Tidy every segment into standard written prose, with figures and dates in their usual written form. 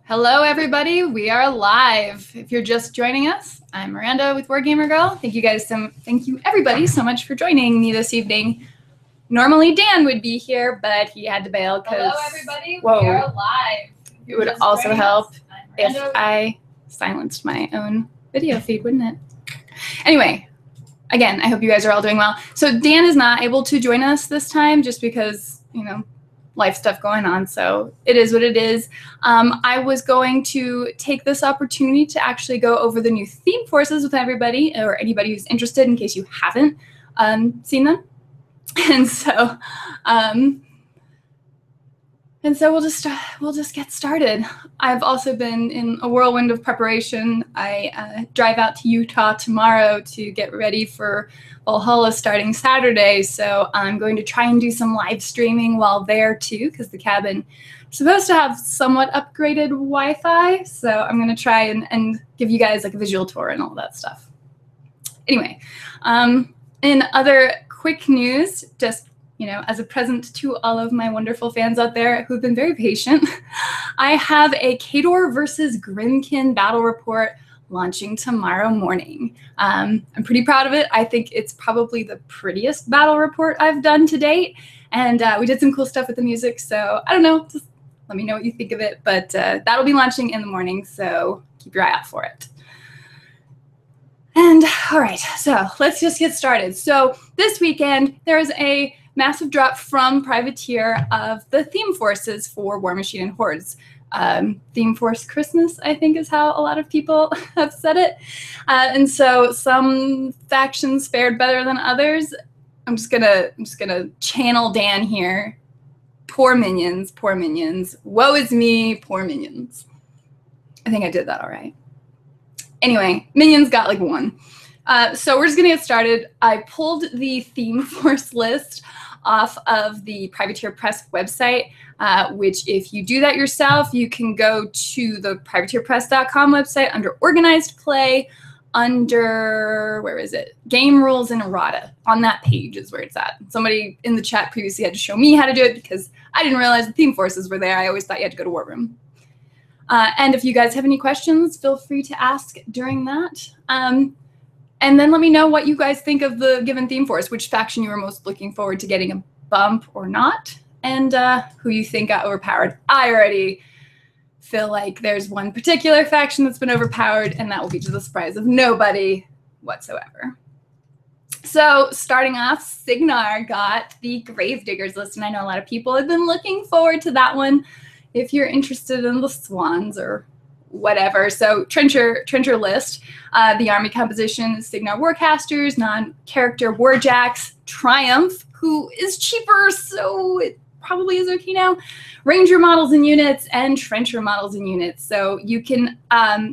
Hello, everybody. We are live. If you're just joining us, I'm Miranda with WarGamerGirl. Thank you, everybody, so much for joining me this evening. Normally, Dan would be here, but he had to bail because. Hello, everybody. We are live. It would also help if I silenced my own video feed, wouldn't it? Anyway, again, I hope you guys are all doing well. So Dan is not able to join us this time, just because life stuff going on, so it is what it is. I was going to take this opportunity to actually go over the new theme forces with everybody, or anybody who's interested, in case you haven't seen them. And so we'll just get started. I've also been in a whirlwind of preparation. I drive out to Utah tomorrow to get ready for Valhalla starting Saturday, so I'm going to try and do some live streaming while there too, because the cabin is supposed to have somewhat upgraded Wi-Fi, so I'm going to try and give you guys like a visual tour and all that stuff. Anyway, in other quick news, just as a present to all of my wonderful fans out there who've been very patient, I have a Khador versus Grimkin battle report launching tomorrow morning. I'm pretty proud of it. I think it's probably the prettiest battle report I've done to date, and we did some cool stuff with the music, so I don't know, just let me know what you think of it, but that'll be launching in the morning, so keep your eye out for it. And all right, so let's just get started. So this weekend, there's a massive drop from Privateer of the theme forces for War Machine and Hordes. Theme Force Christmas, I think, is how a lot of people have said it. And so some factions fared better than others. I'm just gonna channel Dan here. Poor minions, poor minions. Woe is me, poor minions. I think I did that all right. Anyway, minions got like 1. So we're just gonna get started. I pulled the theme force list off of the Privateer Press website, which if you do that yourself, you can go to the privateerpress.com website under Organized Play, under, where is it? Game Rules and Errata. On that page is where it's at. Somebody in the chat previously had to show me how to do it because I didn't realize the theme forces were there. I always thought you had to go to War Room. And if you guys have any questions, feel free to ask during that. And then let me know what you guys think of the given theme force, which faction you were most looking forward to getting a bump or not, and who you think got overpowered. I already feel like there's one particular faction that's been overpowered, and that will be to the surprise of nobody whatsoever. So starting off, Signar got the Gravediggers list, and I know a lot of people have been looking forward to that one if you're interested in the Swans or whatever. So Trencher list, the army composition is Signar Warcasters, non-character Warjacks, Triumph, who is cheaper, so it probably is okay now, Ranger models and units, and Trencher models and units. So you can,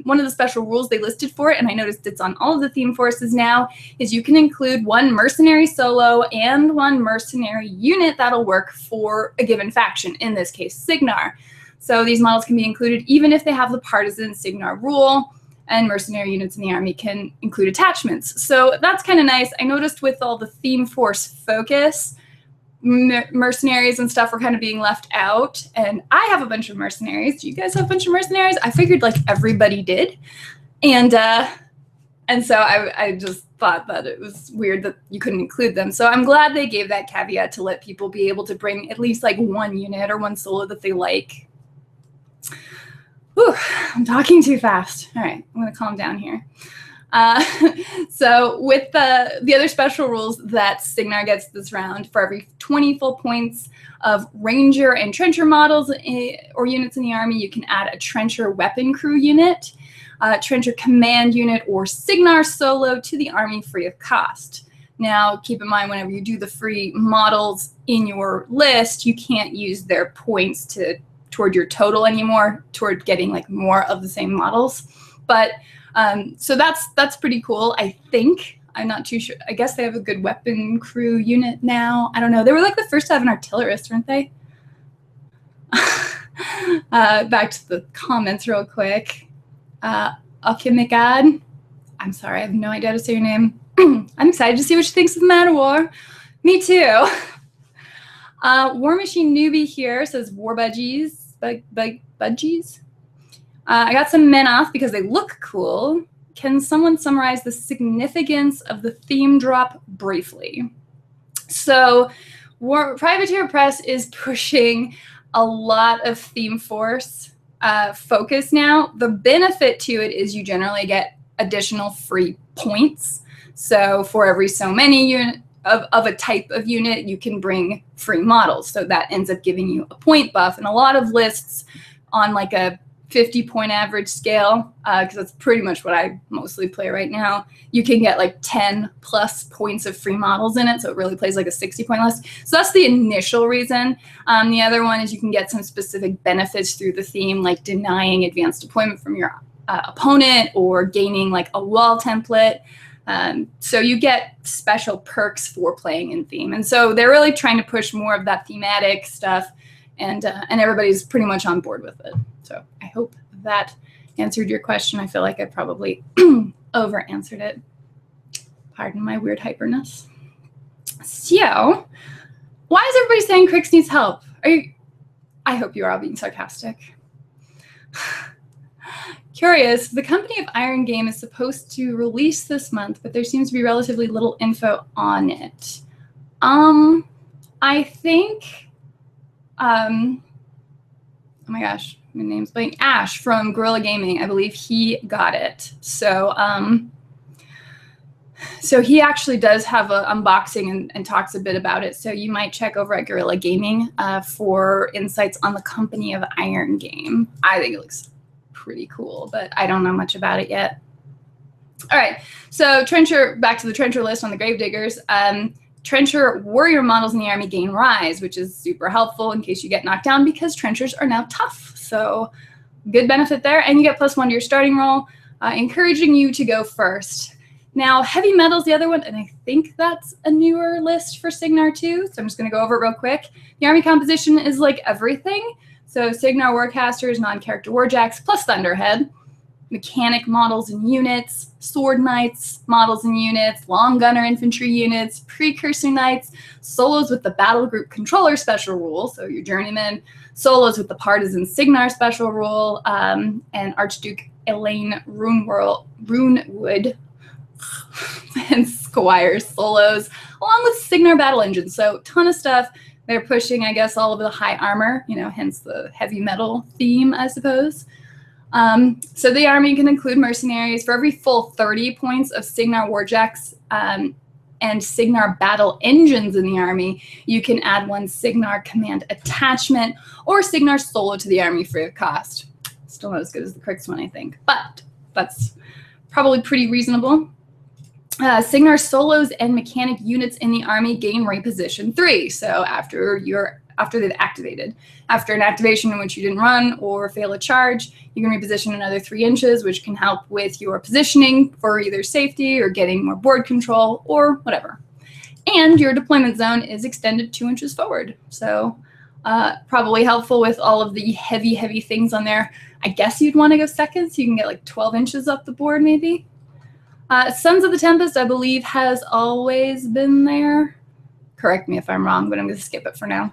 one of the special rules they listed for it, and I noticed it's on all of the theme forces now, is you can include 1 mercenary solo and 1 mercenary unit that'll work for a given faction, in this case Signar. So these models can be included even if they have the partisan Signar rule, and mercenary units in the army can include attachments. So that's kind of nice. I noticed with all the theme force focus, mercenaries and stuff were kind of being left out. And I have a bunch of mercenaries. Do you guys have a bunch of mercenaries? I figured like everybody did. And so I just thought that it was weird that you couldn't include them. So I'm glad they gave that caveat to let people be able to bring at least like 1 unit or 1 solo that they like. Whew, I'm talking too fast. All right, I'm going to calm down here. So with the other special rules that Signar gets this round, for every 20 full points of Ranger and Trencher models or units in the army, you can add a Trencher weapon crew unit, Trencher command unit, or Signar solo to the army free of cost. Now, keep in mind, whenever you do the free models in your list, you can't use their points toward your total anymore, toward getting like more of the same models. But so that's pretty cool, I think. I'm not too sure. I guess they have a good weapon crew unit now. I don't know. They were like the first to have an artillerist, weren't they? Back to the comments real quick. Alchemicad. I'm sorry, I have no idea how to say your name. I'm excited to see what she thinks of Man of War. Me too. War Machine newbie here says War Budgies. Budgies. I got some Menoth because they look cool. Can someone summarize the significance of the theme drop briefly? So Privateer Press is pushing a lot of theme force focus now. The benefit to it is you generally get additional free points. So for every so many unit of a type of unit, you can bring free models. So that ends up giving you a point buff. And a lot of lists on like a 50-point average scale, because that's pretty much what I mostly play right now, you can get like 10 plus points of free models in it. So it really plays like a 60-point list. So that's the initial reason. The other one is you can get some specific benefits through the theme, like denying advanced deployment from your opponent or gaining like a wall template. So you get special perks for playing in theme. And so they're really trying to push more of that thematic stuff, and everybody's pretty much on board with it. So I hope that answered your question. I feel like I probably over-answered it. Pardon my weird hyperness. So, why is everybody saying Crix needs help? I hope you are all being sarcastic. Curious, the company of Iron Game is supposed to release this month, but there seems to be relatively little info on it. I think, oh my gosh, my name's blank. Ash from Guerrilla Gaming, I believe he got it. So, so he actually does have an unboxing and talks a bit about it. So you might check over at Guerrilla Gaming for insights on the company of Iron Game. I think it looks pretty cool, but I don't know much about it yet. All right, so Trencher, back to the Trencher list on the Gravediggers. Trencher warrior models in the army gain rise, which is super helpful in case you get knocked down because Trenchers are now tough. So good benefit there. And you get +1 to your starting roll, encouraging you to go first. Now, heavy metal's the other one, and I think that's a newer list for Signar too. So I'm just going to go over it real quick. The army composition is like everything. So Signar Warcasters, non-character Warjacks, plus Thunderhead. Mechanic models and units, Sword Knights models and units, Long Gunner infantry units, Precursor Knights, solos with the Battle Group Controller special rule, so your Journeyman, solos with the Partisan Signar special rule, and Archduke Elaine Runewood and Squires solos, along with Signar battle engines. So ton of stuff. They're pushing, I guess, all of the high armor, you know, hence the heavy metal theme, I suppose. So the army can include mercenaries. For every full 30 points of Signar Warjacks and Signar battle engines in the army, you can add 1 Signar command attachment or Signar solo to the army free of cost. Still not as good as the Crix one, I think, but that's probably pretty reasonable. Signar solos and mechanic units in the army gain reposition 3. So after they've activated. After an activation in which you didn't run or fail a charge, you can reposition another 3 inches, which can help with your positioning for either safety or getting more board control or whatever. And your deployment zone is extended 2 inches forward. So probably helpful with all of the heavy, heavy things on there. I guess you'd want to go second, so you can get like 12 inches up the board maybe. Sons of the Tempest, I believe, has always been there. Correct me if I'm wrong, but I'm going to skip it for now.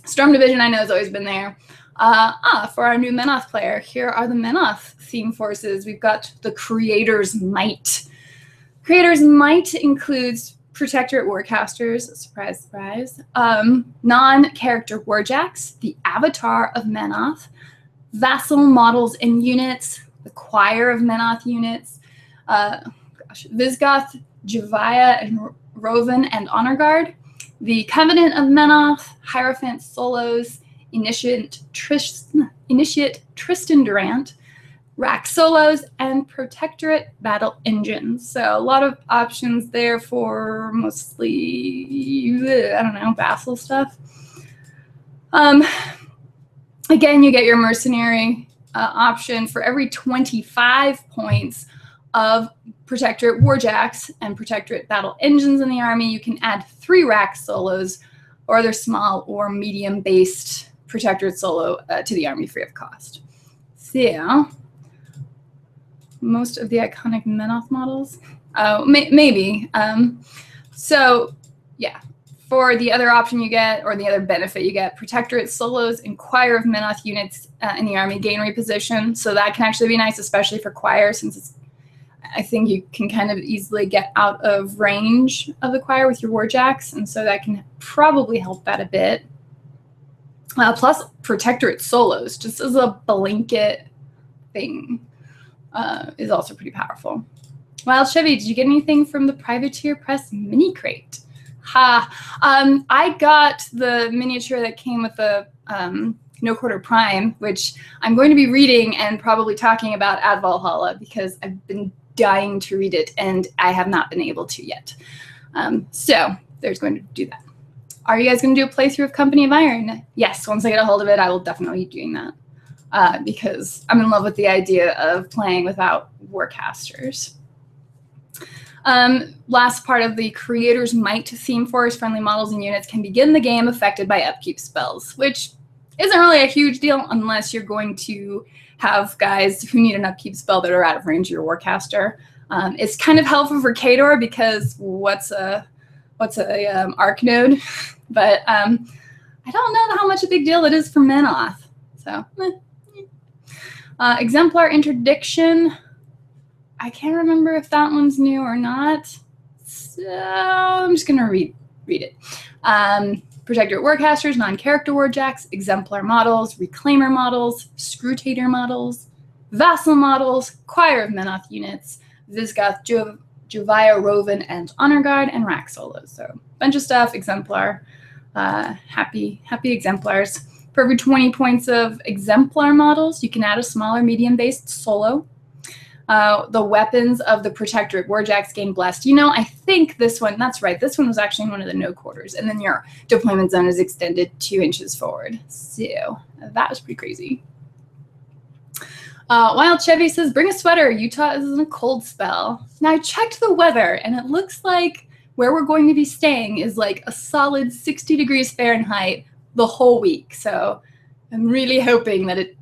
Storm Division, I know, has always been there. For our new Menoth player, here are the Menoth theme forces. We've got the Creator's Might. Creator's Might includes Protectorate Warcasters, surprise, surprise, non-character Warjacks, the Avatar of Menoth, Vassal models and units, the Choir of Menoth units, Visgoth, Javaya, and Rovan and Honor Guard, the Covenant of Menoth, Hierophant solos, Initiate Tristan Durant, Rack solos, and Protectorate battle engines. So a lot of options there for mostly, I don't know, vassal stuff. Again, you get your mercenary option for every 25 points of Protectorate Warjacks and Protectorate battle engines in the army. You can add 3 rack solos or other small or medium-based Protectorate solo to the army free of cost. So yeah, most of the iconic Menoth models, maybe. So yeah, For the other option you get, or the other benefit you get, Protectorate solos and Choir of Menoth units in the army gain reposition. So that can actually be nice, especially for Choir, since it's, I think you can kind of easily get out of range of the Choir with your Warjacks, and so that can probably help that a bit. Plus, Protectorate solos, just as a blanket thing, is also pretty powerful. Wild Chevy, did you get anything from the Privateer Press mini crate? I got the miniature that came with the No Quarter Prime, which I'm going to be reading and probably talking about at Valhalla, because I've been dying to read it and I have not been able to yet. So there's going to do that. Are you guys going to do a playthrough of Company of Iron? Yes, once I get a hold of it, I will definitely be doing that, because I'm in love with the idea of playing without Warcasters. Last part of the Creator's Might theme force, friendly models and units can begin the game affected by upkeep spells, which isn't really a huge deal unless you're going to have guys who need an upkeep spell that are out of range of your Warcaster. It's kind of helpful for Khador, because what's a arc node? But I don't know how much a big deal it is for Menoth. So, Exemplar Interdiction. I can't remember if that one's new or not, so I'm just going to read it. Protectorate Warcasters, non-character Warjacks, Exemplar models, Reclaimer models, Scrutator models, Vassal models, Choir of Menoth units, Visgoth, Jovia, Roven, and Honor Guard, and Rack solos. So a bunch of stuff, Exemplar, happy Exemplars. For every 20 points of Exemplar models, you can add a smaller medium-based solo. The weapons of the Protectorate Warjacks gain blessed. You know, I think this one, that's right, this one was actually in one of the no quarters, and then your deployment zone is extended 2 inches forward. So that was pretty crazy. Wild Chevy says, bring a sweater. Utah is in a cold spell. Now, I checked the weather, and it looks like where we're going to be staying is like a solid 60 degrees Fahrenheit the whole week. So I'm really hoping that it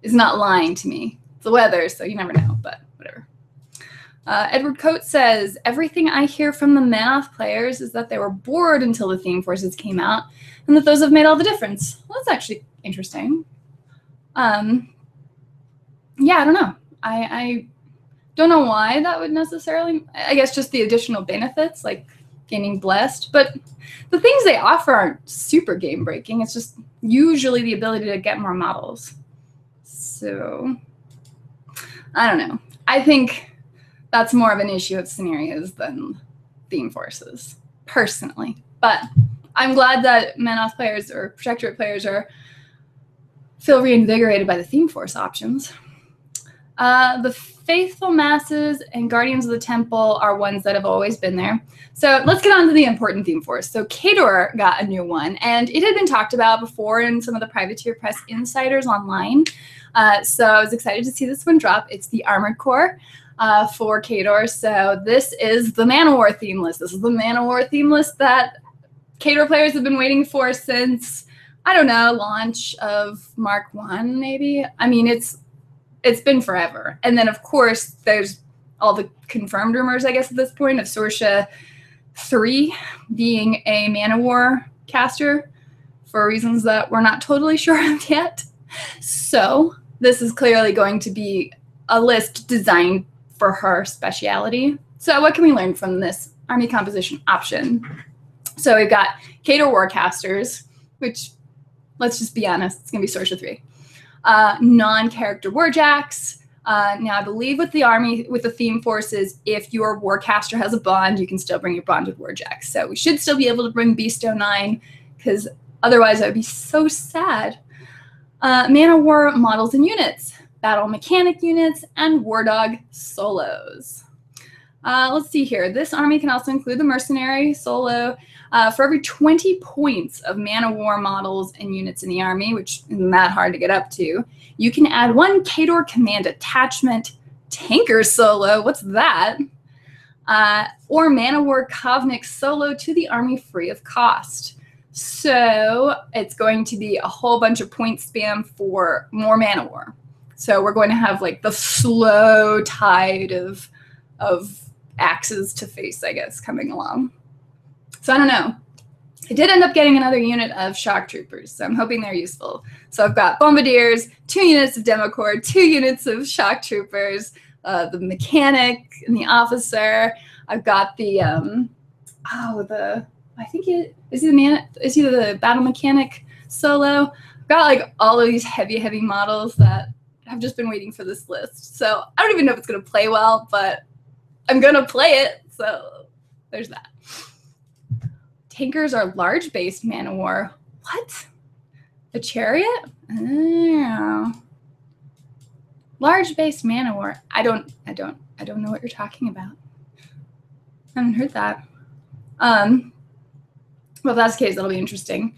is not lying to me. The weather, so you never know, but whatever. Edward Coates says, everything I hear from the Manoth players is that they were bored until the theme forces came out, and that those have made all the difference. Well, that's actually interesting. Yeah, I don't know. I don't know why that would necessarily, I guess just the additional benefits, like gaining blessed, but the things they offer aren't super game breaking. It's just usually the ability to get more models. So I don't know. I think that's more of an issue of scenarios than theme forces, personally. But I'm glad that Manoth players or Protectorate players feel reinvigorated by the theme force options. The Faithful Masses and Guardians of the Temple are ones that have always been there. So let's get on to the important theme force. So Khador got a new one, and it had been talked about before in some of the Privateer Press insiders online. So I was excited to see this one drop. It's the Armored Core for Khador. So this is the Man-O-War theme list. This is the Man-O-War theme list that Khador players have been waiting for since, I don't know, launch of Mark I, maybe. I mean, it's been forever. And then, of course, there's all the confirmed rumors, I guess, at this point, of Sorsha 3 being a Man-O-War caster for reasons that we're not totally sure of yet. So this is clearly going to be a list designed for her speciality. So what can we learn from this army composition option? So we've got Khador Warcasters, which, let's just be honest, it's going to be Sorsha 3. Non-character Warjacks. Now, I believe with the army, with the theme forces, if your Warcaster has a bond, you can still bring your bonded Warjacks. So we should still be able to bring Beasto 9, because otherwise I would be so sad. Man-O-War models and units, battle mechanic units, and War Dog solos. Let's see here. This army can also include the mercenary solo. For every 20 points of Man-O-War models and units in the army, which isn't that hard to get up to, you can add 1 Khador Command Attachment Tanker solo. What's that? Or Man-O-War Kovnik solo to the army free of cost. So it's going to be a whole bunch of point spam for more Man-O-War. So we're going to have like the slow tide of axes to face, I guess, coming along. So I don't know. I did end up getting another unit of shock troopers, so I'm hoping they're useful. So I've got bombardiers, 2 units of demo corps, 2 units of shock troopers, the mechanic and the officer. I've got the I think is he the battle mechanic solo. I've got like all of these heavy models that I've just been waiting for this list. So I don't even know if it's gonna play well, but I'm gonna play it. So there's that. Tankers are large-based man of war. What? A chariot? Oh. Large-based man of war. I don't know what you're talking about. I haven't heard that. Well, if that's the case, that'll be interesting.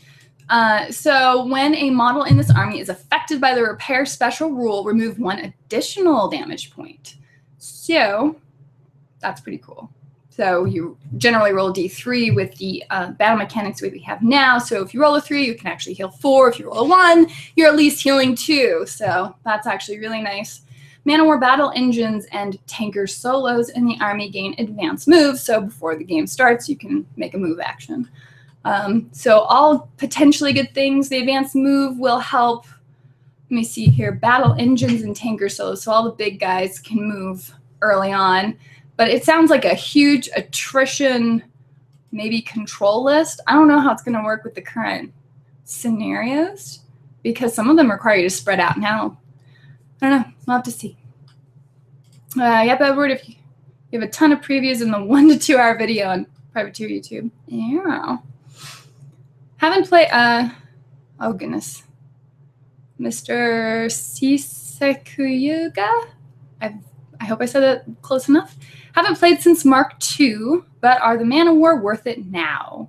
So when a model in this army is affected by the repair special rule, remove 1 additional damage point. So that's pretty cool. So you generally roll a d3 with the battle mechanics we have now. So if you roll a 3, you can actually heal 4. If you roll a 1, you're at least healing 2. So that's actually really nice. Man of War battle engines and tanker solos in the army gain advanced moves. So before the game starts, you can make a move action. So all potentially good things. The advanced move will help. Let me see here. Battle engines and tanker solos. So all the big guys can move early on. But it sounds like a huge attrition, maybe control list. I don't know how it's going to work with the current scenarios because some of them require you to spread out now. I don't know. We'll have to see. Yep, Edward, if you have a ton of previews in the 1 to 2 hour video on Privateer YouTube. Yeah. Haven't played, oh goodness. Mr. Sisekuyuga? I hope I said it close enough. Haven't played since Mark II, but are the Man of War worth it now?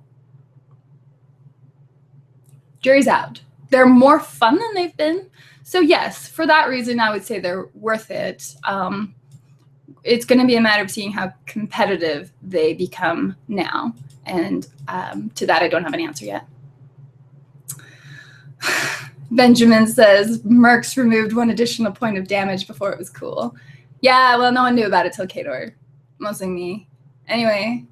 Jury's out. They're more fun than they've been. So yes, for that reason, I would say they're worth it. It's going to be a matter of seeing how competitive they become now. And to that, I don't have an answer yet. Benjamin says, Mercs removed 1 additional point of damage before it was cool. Yeah, well, no one knew about it till Kador. Mostly me. Anyway,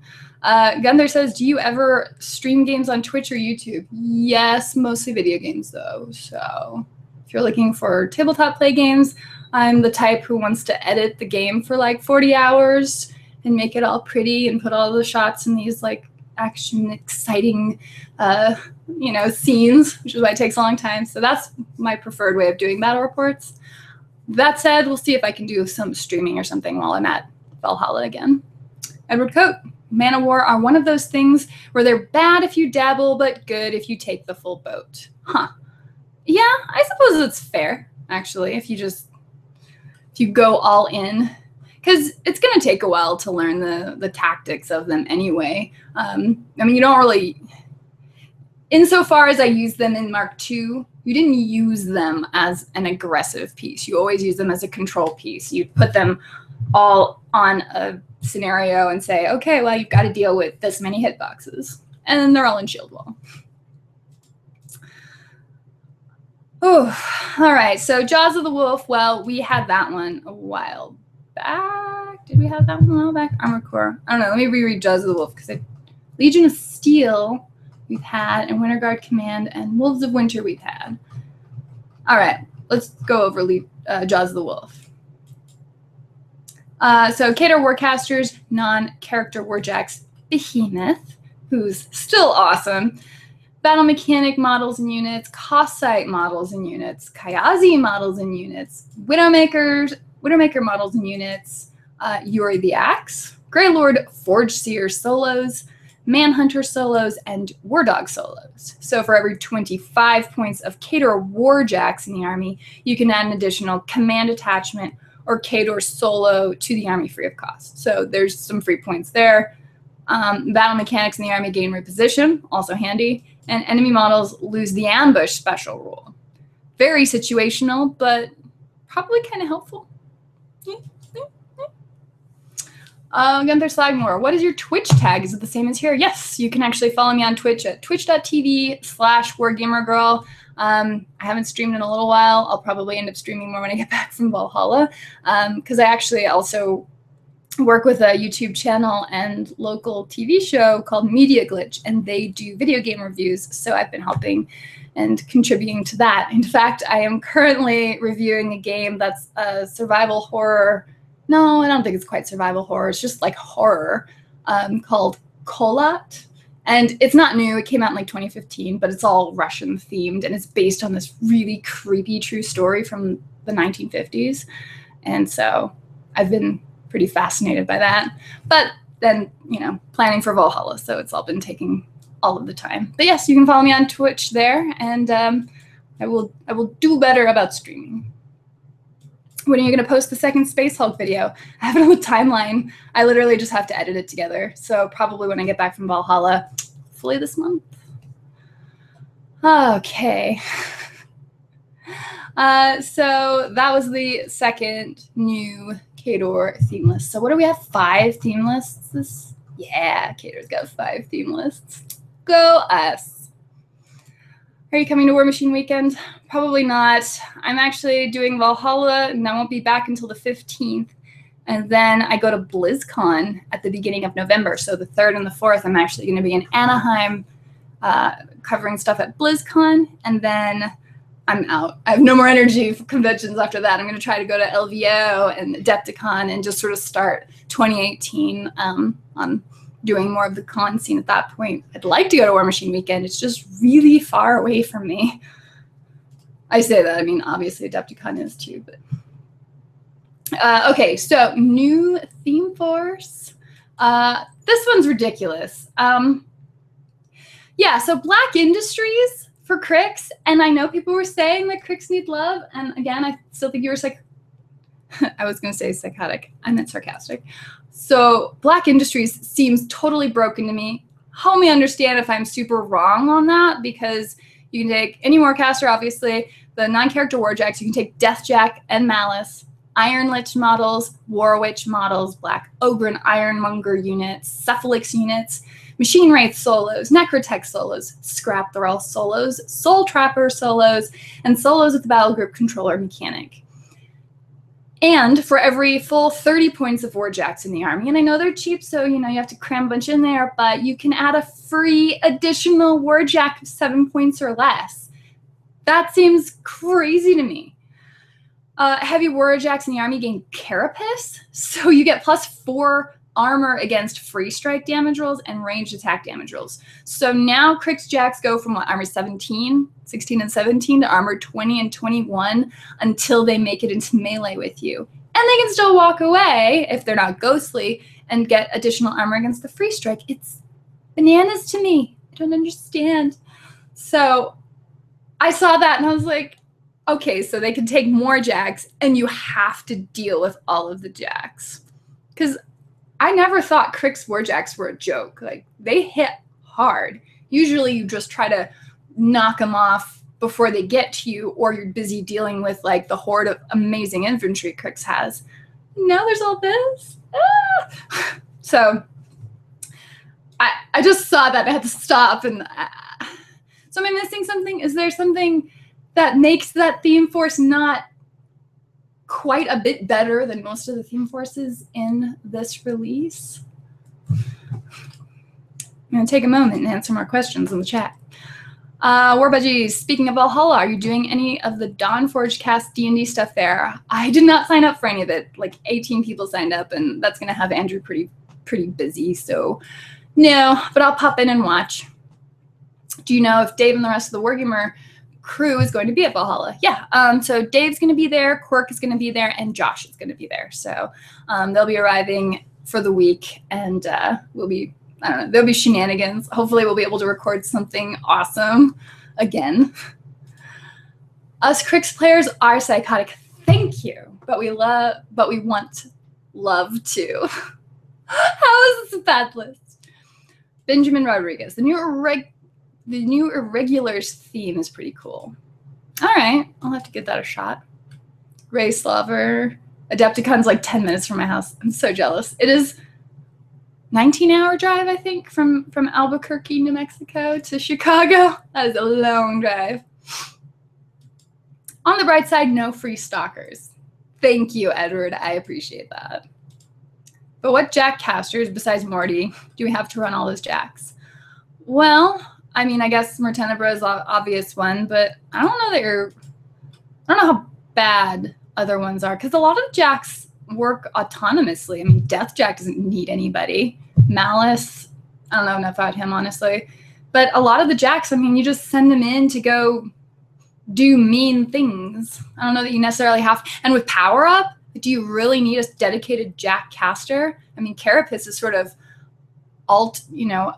Gunther says, do you ever stream games on Twitch or YouTube? Yes, mostly video games, though. So if you're looking for tabletop play games, I'm the type who wants to edit the game for like 40 hours and make it all pretty and put all the shots in these like action, exciting, scenes, which is why it takes a long time. So that's my preferred way of doing battle reports. That said, we'll see if I can do some streaming or something while I'm at Valhalla again. Edward Coate, Man of War are one of those things where they're bad if you dabble, but good if you take the full boat. Huh. Yeah, I suppose it's fair, actually, if you go all in. Because it's going to take a while to learn the tactics of them anyway. You don't really... Insofar as I use them in Mark II, you didn't use them as an aggressive piece. You always use them as a control piece. You put them all on a scenario and say, okay, well, you've got to deal with this many hitboxes. And then they're all in shield wall. Oh, all right. So Jaws of the Wolf, well, we had that one a while back. Did we have that one a while back? Armored Core. I don't know. Let me reread Jaws of the Wolf because Legion of Steel we've had, and Winter Guard Command, and Wolves of Winter we've had. All right, let's go over Jaws of the Wolf. So Kador Warcasters, non-character Warjacks Behemoth, who's still awesome. Battle mechanic models and units, Cossite models and units, Kayazi models and units, Widowmaker models and units, Yuri the Axe, Grey Lord Forge Seer solos, Manhunter solos, and War Dog solos. So for every 25 points of Kador Warjacks in the army, you can add an additional command attachment or Kador solo to the army free of cost. So there's some free points there. Battle mechanics in the army gain reposition, also handy, and enemy models lose the ambush special rule. Very situational, but probably kind of helpful. Gunther Slagmore, what is your Twitch tag? Is it the same as here? Yes, you can actually follow me on Twitch at twitch.tv/WarGamerGirl. I haven't streamed in a little while. I'll probably end up streaming more when I get back from Valhalla because I actually also work with a YouTube channel and local TV show called Media Glitch, and they do video game reviews. So I've been helping and contributing to that. In fact, I am currently reviewing a game that's a survival horror. No, I don't think it's quite survival horror. It's just like horror called Kolat. And it's not new. It came out in like 2015, but it's all Russian themed, and it's based on this really creepy true story from the 1950s. And so I've been pretty fascinated by that. But then, you know, planning for Valhalla, so it's all been taking all of the time. But yes, you can follow me on Twitch there, and I will do better about streaming. When are you going to post the second Space Hulk video? I have it on the timeline. I literally just have to edit it together. So probably when I get back from Valhalla, hopefully this month. Okay. So that was the second new Kador theme list. So what do we have? 5 theme lists? Yeah, Kador's got 5 theme lists. Go us. Are you coming to War Machine Weekend? Probably not. I'm actually doing Valhalla, and I won't be back until the 15th. And then I go to BlizzCon at the beginning of November. So the 3rd and the 4th, I'm actually going to be in Anaheim covering stuff at BlizzCon. And then I'm out. I have no more energy for conventions after that. I'm going to try to go to LVO and Adepticon and just sort of start 2018 on doing more of the con scene at that point. I'd like to go to War Machine Weekend. It's just really far away from me. I say that, I mean, obviously Adepticon is too, but. Okay, so new theme force. This one's ridiculous. Yeah, so Black Industries for Crix, and I know people were saying that Crix need love, and again, I still think you were I was going to say psychotic. I meant sarcastic. So Black Industries seems totally broken to me. Help me understand if I'm super wrong on that, because you can take any Warcaster, obviously, the 9-character Warjacks. You can take Deathjack and Malice, Iron Lich models, War Witch models, Black Ogre and Ironmonger units, Cephalix units, Machine Wraith solos, Necrotech solos, Scrap Thrall solos, Soul Trapper solos, and solos with the Battle Group Controller mechanic. And for every full 30 points of Warjacks in the army, and I know they're cheap, so you know you have to cram a bunch in there, but you can add a free additional Warjack of 7 points or less. That seems crazy to me. Heavy Warjacks in the army gain Carapace, so you get +4 armor against free strike damage rolls and ranged attack damage rolls. So now Crix Jacks go from what, armor 16 and 17 to armor 20 and 21 until they make it into melee with you. And they can still walk away if they're not ghostly and get additional armor against the free strike. It's bananas to me. I don't understand. So I saw that and I was like, okay, so they can take more Jacks and you have to deal with all of the Jacks. Because I never thought Crix Warjacks were a joke. Like, they hit hard. Usually you just try to knock them off before they get to you, or you're busy dealing with like the horde of amazing infantry Crix has. Now there's all this. Ah! So I just saw that. I had to stop. And so am I missing something? Is there something that makes that theme force not quite a bit better than most of the theme forces in this release? I'm going to take a moment and answer more questions in the chat. Warbudgies, speaking of Valhalla, are you doing any of the Dawnforge cast D&D stuff there? I did not sign up for any of it. Like 18 people signed up, and that's going to have Andrew pretty busy. So no, but I'll pop in and watch. Do you know if Dave and the rest of the Wargamer crew is going to be at Valhalla? Yeah, so Dave's going to be there, Quirk is going to be there, and Josh is going to be there. So they'll be arriving for the week, and we'll be, I don't know, there'll be shenanigans. Hopefully we'll be able to record something awesome again. Us Crix players are psychotic. Thank you. But we want love too. How is this a bad list? Benjamin Rodriguez. The new Irregulars theme is pretty cool. All right, I'll have to give that a shot. Ray Slaver. Adepticon's like 10 minutes from my house. I'm so jealous. It is 19-hour drive, I think, from Albuquerque, New Mexico to Chicago. That is a long drive. On the bright side, no free stalkers. Thank you, Edward. I appreciate that. But what jack casters besides Morty do we have to run all those jacks? Well, I mean, I guess Mertenebra is an obvious one, but I don't know how bad other ones are, because a lot of jacks work autonomously. I mean, Death Jack doesn't need anybody. Malice, I don't know enough about him, honestly. But a lot of the jacks, I mean, you just send them in to go do mean things. I don't know that you necessarily have. And with Power Up, do you really need a dedicated jack caster? I mean, Carapace is sort of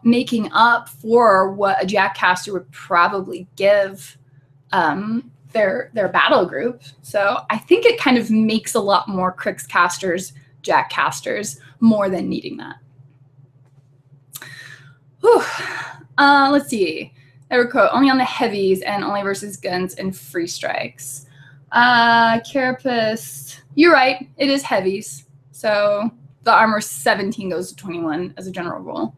making up for what a jack caster would probably give their battle group. So I think it kind of makes a lot more Crix casters jack casters more than needing that. Whew. Let's see. Quote, only on the heavies and only versus guns and free strikes. Carapace, you're right. It is heavies. So the armor 17 goes to 21 as a general rule.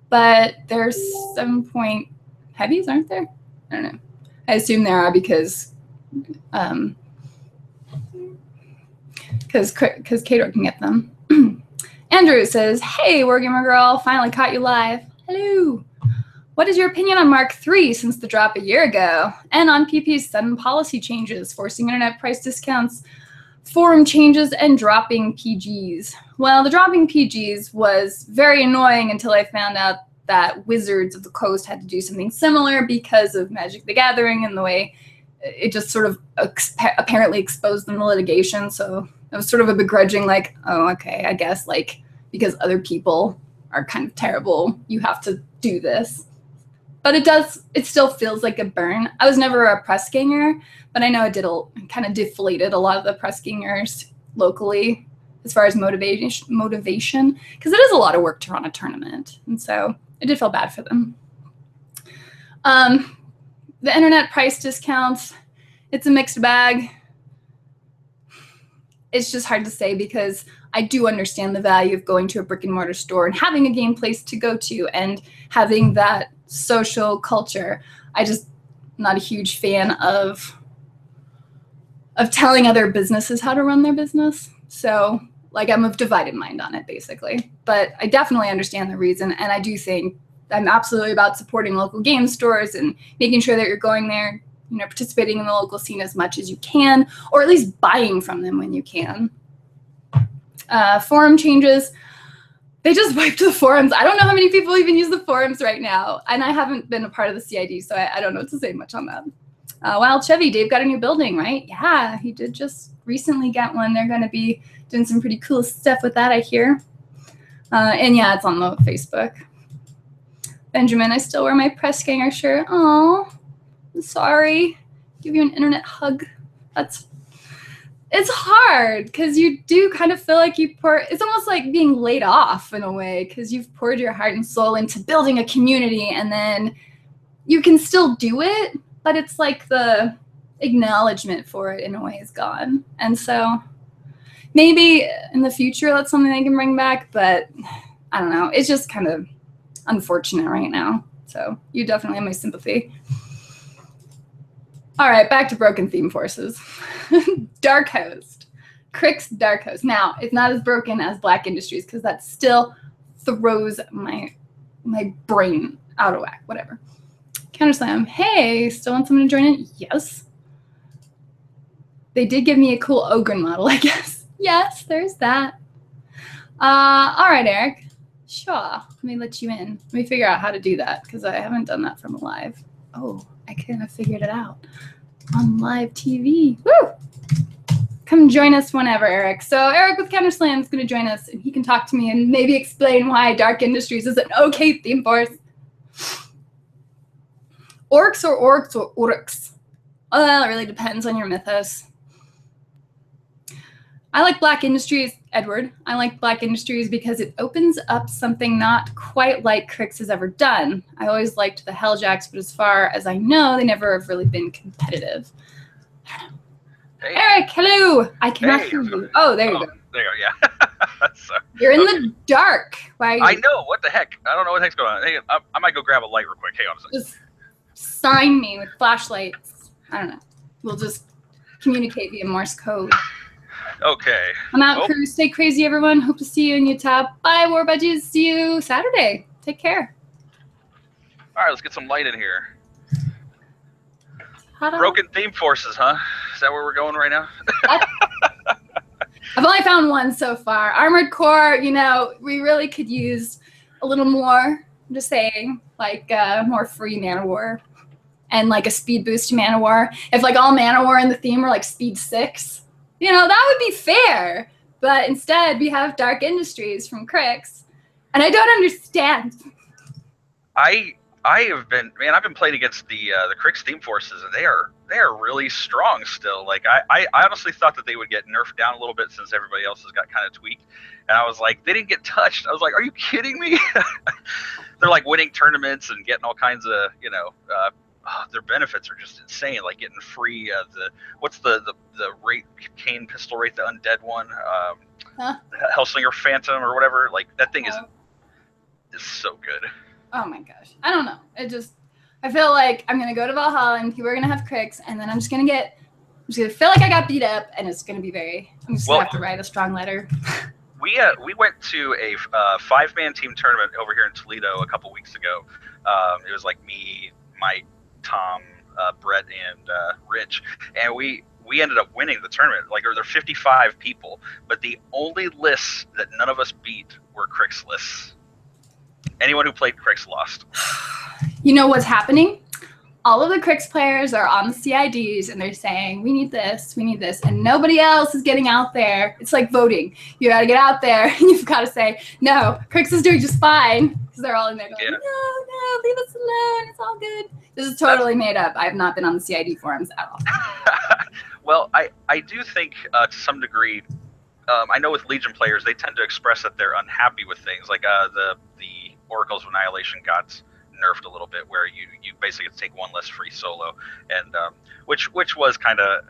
But there's 7-point heavies, aren't there? I don't know. I assume there are because Kador can get them. Andrew says, hey, WarGamerGirl, finally caught you live. Hello. What is your opinion on Mark III since the drop a year ago? And on PP's sudden policy changes, forcing internet price discounts, forum changes, and dropping PGs? Well, the dropping PGs was very annoying until I found out that Wizards of the Coast had to do something similar because of Magic the Gathering and the way it just sort of apparently exposed them to litigation. So it was sort of a begrudging, like, oh, okay, I guess, like, because other people are kind of terrible, you have to do this. But it still feels like a burn. I was never a press ganger, but I know it kind of deflated a lot of the press gangers locally as far as motivation, because it is a lot of work to run a tournament. And so I did feel bad for them. The internet price discounts, it's a mixed bag. It's just hard to say because I do understand the value of going to a brick and mortar store and having a game place to go to and having that social culture. I'm not a huge fan of telling other businesses how to run their business. So like I'm of divided mind on it basically, but I definitely understand the reason. And I do think I'm absolutely about supporting local game stores and making sure that you're going there, participating in the local scene as much as you can, or at least buying from them when you can. Forum changes. They just wiped the forums. I don't know how many people even use the forums right now. And I haven't been a part of the CID, so I don't know what to say much on that. Wild Chevy, Dave got a new building, right? Yeah, he did just recently get one. They're going to be doing some pretty cool stuff with that, I hear. And yeah, it's on the Facebook. Benjamin, I still wear my press ganger shirt. Oh, I'm sorry. Give you an internet hug. It's hard because you do kind of feel like it's almost like being laid off in a way because you've poured your heart and soul into building a community and then you can still do it, but it's like the acknowledgement for it in a way is gone. And so maybe in the future that's something they can bring back, but I don't know. It's just kind of unfortunate right now. So you definitely have my sympathy. All right, back to broken theme forces. Dark Host. Crix Dark Host. Now, it's not as broken as Black Industries because that still throws my brain out of whack. Whatever. Counterslam. Hey, still want someone to join in? Yes. They did give me a cool Ogren model, I guess. Yes, there's that. All right, Eric. Sure. Let me let you in. Let me figure out how to do that because I haven't done that from live. Oh, I kind of figured it out on live TV. Woo! Come join us whenever, Eric. So Eric with Counterslam is going to join us, and he can talk to me and maybe explain why Dark Industries is an okay theme force. Orcs or orcs or orcs? Well, it really depends on your mythos. I like Black Industries, Edward. I like Black Industries because it opens up something not quite like Crix has ever done. I always liked the Helljacks, but as far as I know, they never have really been competitive. Hey. Eric, hello. I cannot hear you. Oh, there you go. There you go, yeah. So, you're in the dark. Why? I know. What the heck? I don't know what the heck's going on. Hey, I might go grab a light real quick. Hang on a second. Just sign me with flashlights. I don't know. We'll just communicate via Morse code. Okay. I'm out, crew. Stay crazy, everyone. Hope to see you in Utah. Bye, War Budgies. See you Saturday. Take care. All right, let's get some light in here. Ta-da. Broken theme forces, huh? Is that where we're going right now? I've only found one so far. Armored Core, you know, we really could use a little more. I'm just saying, like more free mana war and like a speed boost to mana war. If like all mana war in the theme were like speed 6, you know, that would be fair. But instead, we have Dark Industries from Crix, and I don't understand. I've been playing against the Crix theme forces, and they are really strong still. Like I honestly thought that they would get nerfed down a little bit since everybody else has got kind of tweaked, and I was like, they didn't get touched. I was like, are you kidding me? They're like winning tournaments and getting all kinds of, you know, their benefits are just insane. Like getting free what's the rate cane pistol rate, the undead one, Hellslinger Phantom or whatever. Like that thing is so good. Oh my gosh. I don't know. I feel like I'm going to go to Valhalla and people are going to have Crix, and then I'm just going to feel like I got beat up, and it's going to be I'm just going to have to write a strong letter. We went to a 5-man team tournament over here in Toledo a couple weeks ago. It was like me, Mike, Tom, Brett, and Rich, and we ended up winning the tournament. Like there were 55 people, but the only lists that none of us beat were Crix lists. Anyone who played Crix lost. You know what's happening? All of the Crix players are on the CIDs, and they're saying, we need this, and nobody else is getting out there. It's like voting. You got to get out there, and you've got to say, no, Crix is doing just fine, because they're all in there going, no, leave us alone, it's all good. This is totally made up. I have not been on the CID forums at all. Well, I do think to some degree, I know with Legion players, they tend to express that they're unhappy with things. Like the Oracles of Annihilation got nerfed a little bit, where you basically get to take one less free solo, and which was kind of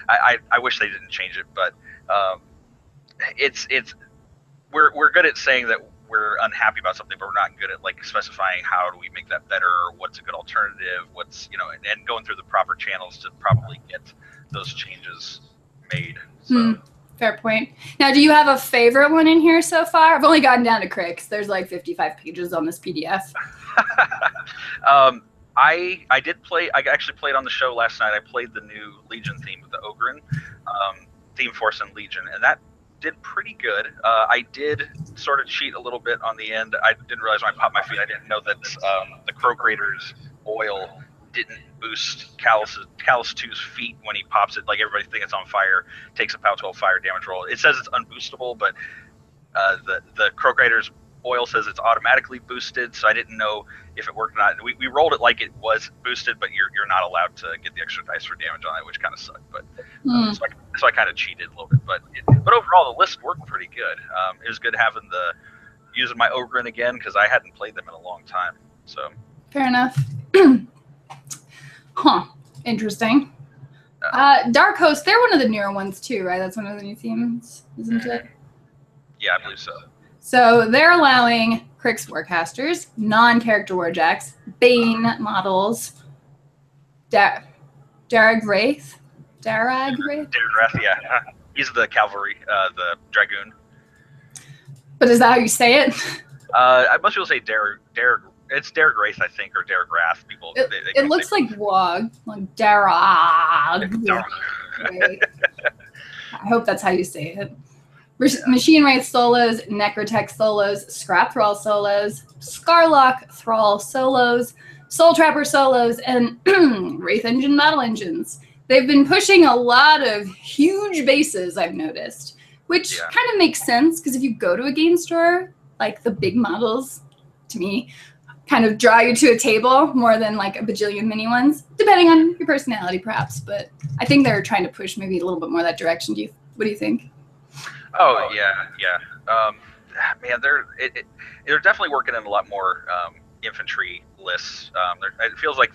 I wish they didn't change it, but we're good at saying that we're unhappy about something, but we're not good at like specifying how do we make that better, or what's a good alternative, what's, you know, and going through the proper channels to probably get those changes made. So. Fair point. Now, do you have a favorite one in here so far? I've only gotten down to Crix. There's like 55 pages on this PDF. I did play. I actually played on the show last night. I played the new Legion theme with the Ogren theme force in Legion, and that did pretty good. I did sort of cheat a little bit on the end. I didn't realize when I popped my feet, I didn't know that the Croak Raider's oil didn't boost Callus 2's feet when he pops it. Like everybody thinks it's on fire, takes a POW 12 fire damage roll. It says it's unboostable, but the Croak Raider's oil says it's automatically boosted, so I didn't know if it worked or not. We rolled it like it was boosted, but you're not allowed to get the extra dice for damage on it, which kind of sucked. But so I kind of cheated a little bit. But overall, the list worked pretty good. It was good having using my Ogren again, because I hadn't played them in a long time. So fair enough. Huh. Interesting. Dark Host, they're one of the newer ones too, right? That's one of the new themes, isn't it? Yeah, I believe so. So they're allowing Crix Warcasters, non-character Warjacks, Bane models, Darag Wraith, yeah. He's the cavalry, the dragoon. But is that how you say it? Most people say Darag. It's Darag Wraith, I think, or Darag Wrath. People. It looks like Wog, like Darag. Wraith. I hope that's how you say it. Machine Wraith solos, Necrotech solos, Scrap Thrall solos, Scarlock Thrall solos, Soul Trapper solos, and Wraith Engine battle engines. They've been pushing a lot of huge bases, I've noticed, which kind of makes sense, because if you go to a game store, like the big models, to me, kind of draw you to a table more than like a bajillion mini ones, depending on your personality, perhaps. But I think they're trying to push maybe a little bit more that direction. What do you think? Oh yeah. Man, they're definitely working in a lot more infantry lists. It feels like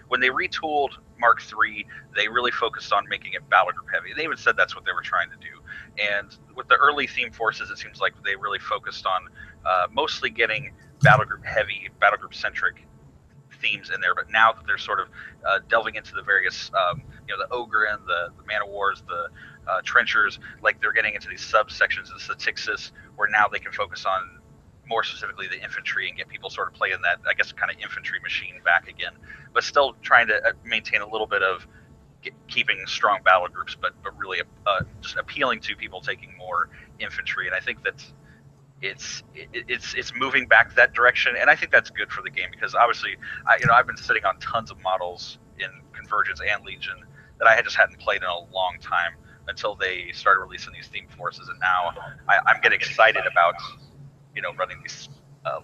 when they retooled Mark III, they really focused on making it battle group heavy. They even said that's what they were trying to do. And with the early theme forces, it seems like they really focused on mostly getting battle group heavy, battle group centric themes in there. But now that they're sort of delving into the various, the Ogre and the Man of Wars, the trenchers, like they're getting into these subsections of Statixis, where now they can focus on more specifically the infantry and get people sort of playing that, I guess, kind of infantry machine back again, but still trying to maintain a little bit of keeping strong battle groups, but really just appealing to people taking more infantry. And I think that it's moving back that direction, and I think that's good for the game, because obviously I've been sitting on tons of models in Convergence and Legion that I just hadn't played in a long time until they started releasing these theme forces, and now I'm getting excited about running these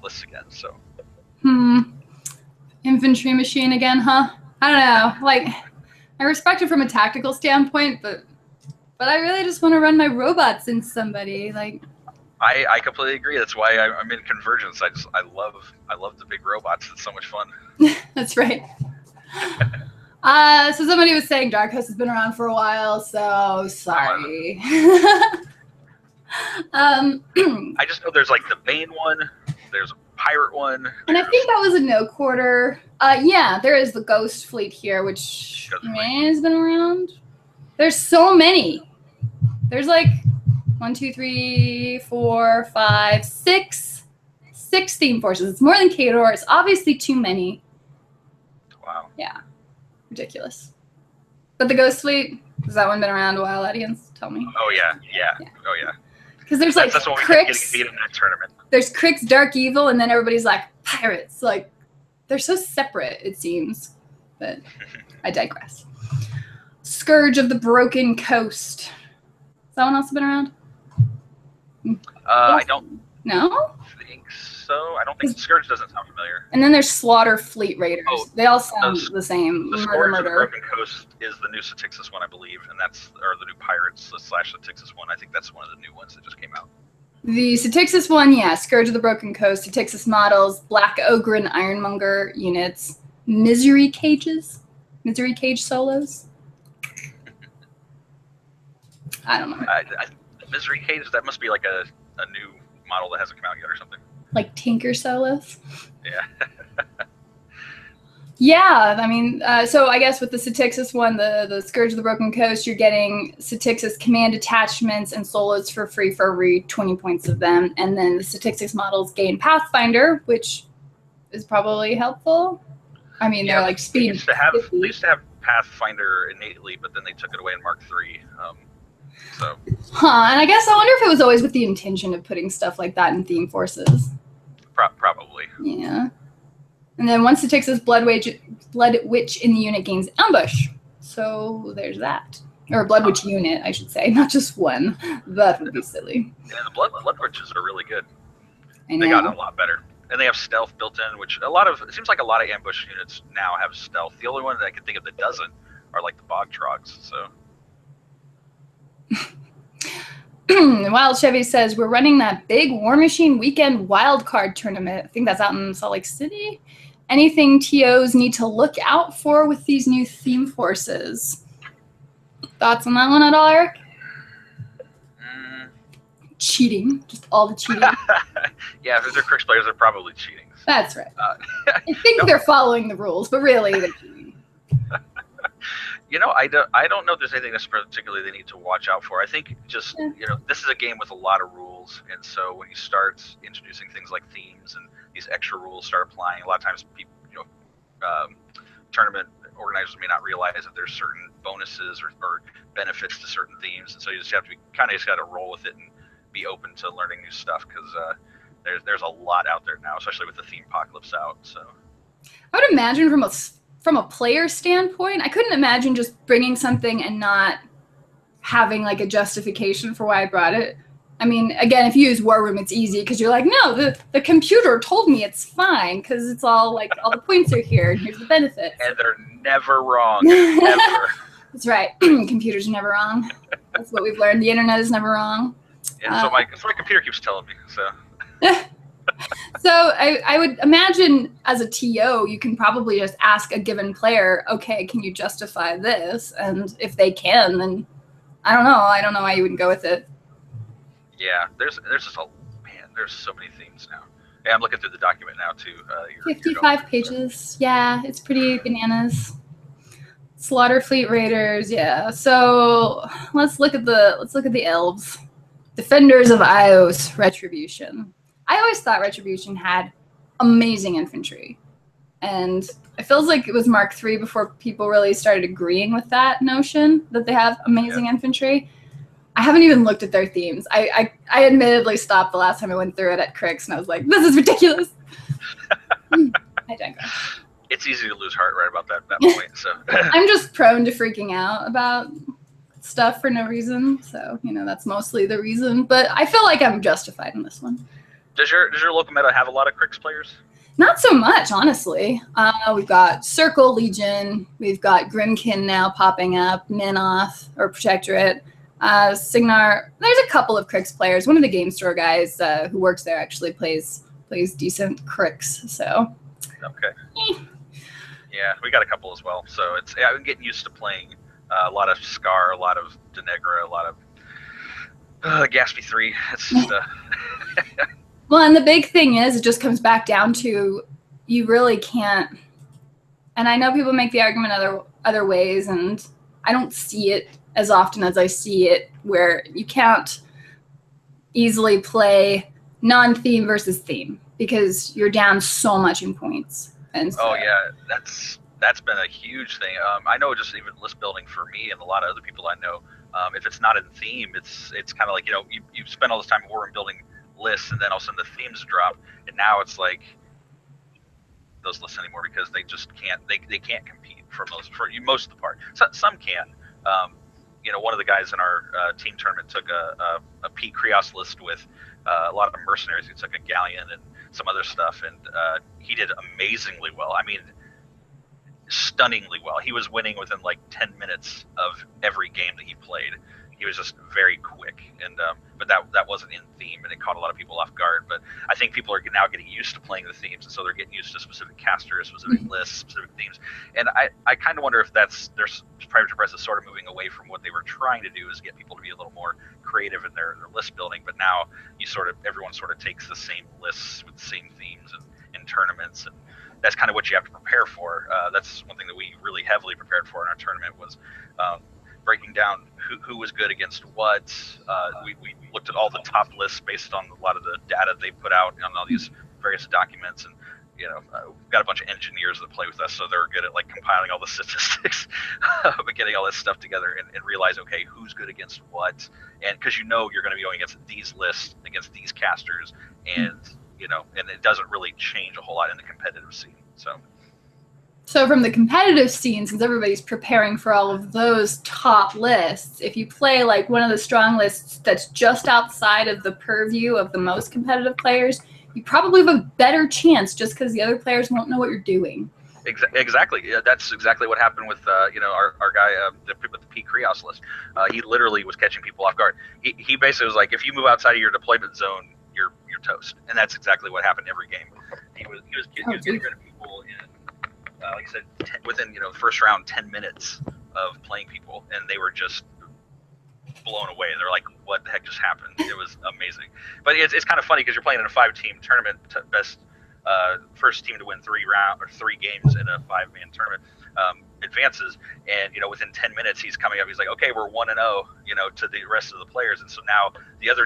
lists again. So infantry machine again, huh? I don't know, like, I respect it from a tactical standpoint, but I really just want to run my robots in somebody. Like, I completely agree. That's why I'm in Convergence. I love the big robots. It's so much fun. That's right. So somebody was saying Dark Host has been around for a while, so sorry. I just know there's like the Bane one, there's a pirate one, and I think that was a no quarter. Yeah, there is the Ghost Fleet here, which has been around. There's so many. There's like 1, 2, 3, 4, 5, 6 theme forces. It's more than Kador. It's obviously too many. Wow. Yeah, ridiculous. But the Ghost Fleet, has that one been around a while, audience? Tell me. Oh yeah. Oh yeah. Because there's like that's what we Crix. Getting beat in that tournament. There's Crix, Dark Evil, and then everybody's like pirates. Like, they're so separate, it seems. But I digress. Scourge of the Broken Coast. Has that one also been around? I don't. No. Think so. I don't think Scourge doesn't sound familiar. And then there's Slaughter Fleet Raiders. They all sound the same. The Scourge of the Broken Coast is the new Statixis one, I believe, and or the new Pirates / Statixis one. I think that's one of the new ones that just came out. The Statixis one, yeah, Scourge of the Broken Coast, Statixis models, Black Ogre and Ironmonger units, Misery Cage solos. I don't know. Misery Cage, that must be like a new model that hasn't come out yet or something. Like Tinker solos? Yeah. Yeah, I mean, so I guess with the Statixis one, the Scourge of the Broken Coast, you're getting Statixis command attachments and solos for free for every 20 points of them. And then the Statixis models gain Pathfinder, which is probably helpful. I mean, they're like speed. They used to have Pathfinder innately, but then they took it away in Mark III. So. And I guess I wonder if it was always with the intention of putting stuff like that in theme forces. Probably. Yeah. And then once it takes this Blood Witch in the unit gains Ambush. So there's that. Or a Blood Witch unit, I should say, not just one. That would be silly. Yeah, the Blood Witches are really good. I know. They got a lot better. And they have stealth built in, which it seems like a lot of ambush units now have stealth. The only one that I can think of that doesn't are like the Bog Trogs, so. Wild Chevy says, we're running that big War Machine weekend wildcard tournament. I think that's out in Salt Lake City. Anything TOs need to look out for with these new theme forces? Thoughts on that one at all, Eric? Cheating. Just all the cheating. Yeah, if they're Crix players, they're probably cheating. So. That's right. I think they're following the rules, but really they're cheating. I don't know if there's anything that's particularly they need to watch out for. I think just, this is a game with a lot of rules. And so when you start introducing things like themes and these extra rules start applying, a lot of times people, tournament organizers may not realize that there's certain bonuses or benefits to certain themes. And so you just have to just got to roll with it and be open to learning new stuff, because there's a lot out there now, especially with the theme apocalypse out. So I would imagine from a player standpoint, I couldn't imagine just bringing something and not having like a justification for why I brought it. I mean, again, if you use War Room, it's easy because you're like, no, the computer told me it's fine because it's all like all the points are here and here's the benefits. And they're never wrong. Never. That's right. Computers are never wrong. That's what we've learned. The internet is never wrong. Yeah, so my computer keeps telling me. So. So I would imagine as a TO, you can probably just ask a given player, okay, can you justify this? And if they can, then I don't know why you wouldn't go with it. Yeah, there's just there's so many themes now. Yeah, I'm looking through the document now too. 55 pages. Yeah, it's pretty bananas. Slaughter Fleet Raiders, yeah. So let's look at the elves. Defenders of Ios, Retribution. I always thought Retribution had amazing infantry. And it feels like it was Mark III before people really started agreeing with that notion that they have amazing infantry. I haven't even looked at their themes. I admittedly stopped the last time I went through it at Crix, and I was like, this is ridiculous. I digress. It's easy to lose heart right about that point. So I'm just prone to freaking out about stuff for no reason. So, that's mostly the reason. But I feel like I'm justified in this one. Does your local meta have a lot of Crix players? Not so much, honestly. We've got Circle Legion. We've got Grimkin now popping up. Minoth or Protectorate. Signar. There's a couple of Crix players. One of the game store guys who works there actually plays decent Crix. So. Okay. Yeah, we got a couple as well. So I'm getting used to playing a lot of Scar, a lot of Denegra, a lot of Gaspy 3. It's just, Well, and the big thing is, it just comes back down to you really can't. And I know people make the argument other ways, and I don't see it as often as I see it, where you can't easily play non-theme versus theme because you're down so much in points. And so, oh yeah, that's been a huge thing. I know just even list building for me and a lot of other people I know. If it's not in theme, it's kind of like you spend all this time war and building lists, and then all of a sudden the themes drop, and now it's like those lists anymore because they just can't. They can't compete for most of the part. Some can. One of the guys in our team tournament took a P Krios list with a lot of mercenaries. He took a galleon and some other stuff, and he did amazingly well. I mean, stunningly well. He was winning within like 10 minutes of every game that he played. He was just very quick, and but that wasn't in theme, and it caught a lot of people off guard. But I think people are now getting used to playing the themes, and so they're getting used to specific casters, specific lists, specific themes. And I kind of wonder if there's Private Press is sort of moving away from what they were trying to do, is get people to be a little more creative in their list building. But now everyone sort of takes the same lists with the same themes and tournaments, and that's kind of what you have to prepare for. That's one thing that we really heavily prepared for in our tournament was breaking down who was good against what. We looked at all the top lists based on a lot of the data they put out on all these various documents, and we've got a bunch of engineers that play with us, so they're good at like compiling all the statistics, but getting all this stuff together and realize, okay, who's good against what, and because you're going to be going against these lists, against these casters, and and it doesn't really change a whole lot in the competitive scene. So from the competitive scene, since everybody's preparing for all of those top lists, if you play like one of the strong lists that's just outside of the purview of the most competitive players, you probably have a better chance just because the other players won't know what you're doing. Exactly. Yeah, that's exactly what happened with our guy with the P Krios list. He literally was catching people off guard. He basically was like, if you move outside of your deployment zone, you're toast. And that's exactly what happened every game. He was getting rid of people in like I said, within first round 10 minutes of playing people, and they were just blown away. They're like, what the heck just happened? It was amazing. But it's kind of funny because you're playing in a 5-team tournament, best first team to win 3 games in a 5-man tournament advances, and within 10 minutes he's coming up, he's like, okay, we're 1-0 to the rest of the players, and so now the other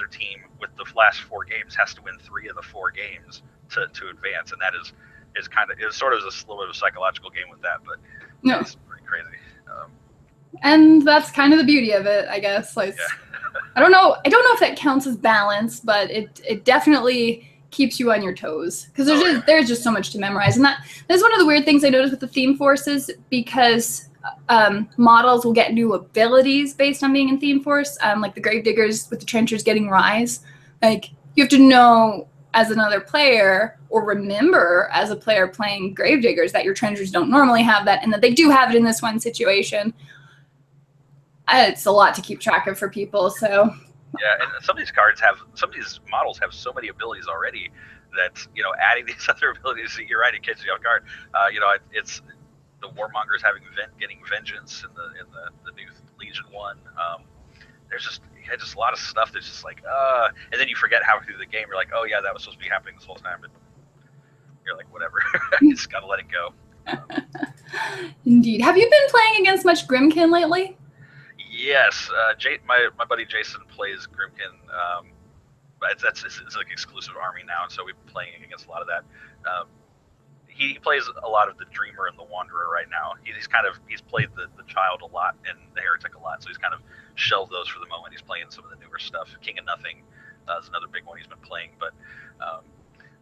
team with the last 4 games has to win 3 of the 4 games to advance, and that is sort of a little bit of a psychological game with that, but no, it's pretty crazy. And that's kind of the beauty of it, I guess. Like, yeah. I don't know if that counts as balance, but it definitely keeps you on your toes because there's just so much to memorize, and that's one of the weird things I noticed with the theme forces, because models will get new abilities based on being in theme force, like the Gravediggers with the Trenchers getting Rise. Like, you have to know as another player, or remember as a player playing Gravediggers, that your Trenchers don't normally have that, and that they do have it in this one situation. It's a lot to keep track of for people, so. Yeah, and some of these models have so many abilities already that, adding these other abilities, you're right, it catches you off guard. It's the Warmongers getting Vengeance in the new Legion 1. There's just a lot of stuff that's just like, and then you forget how through the game you're like, oh yeah, that was supposed to be happening this whole time, but you're like, whatever, you just gotta let it go. Indeed. Have you been playing against much Grimkin lately? Yes, my buddy Jason plays Grimkin. But it's like exclusive army now, and so we've been playing against a lot of that. He plays a lot of the Dreamer and the Wanderer right now. He's played the Child a lot and the Heretic a lot, so he's kind of shelved those for the moment. He's playing some of the newer stuff. King of Nothing is another big one he's been playing, but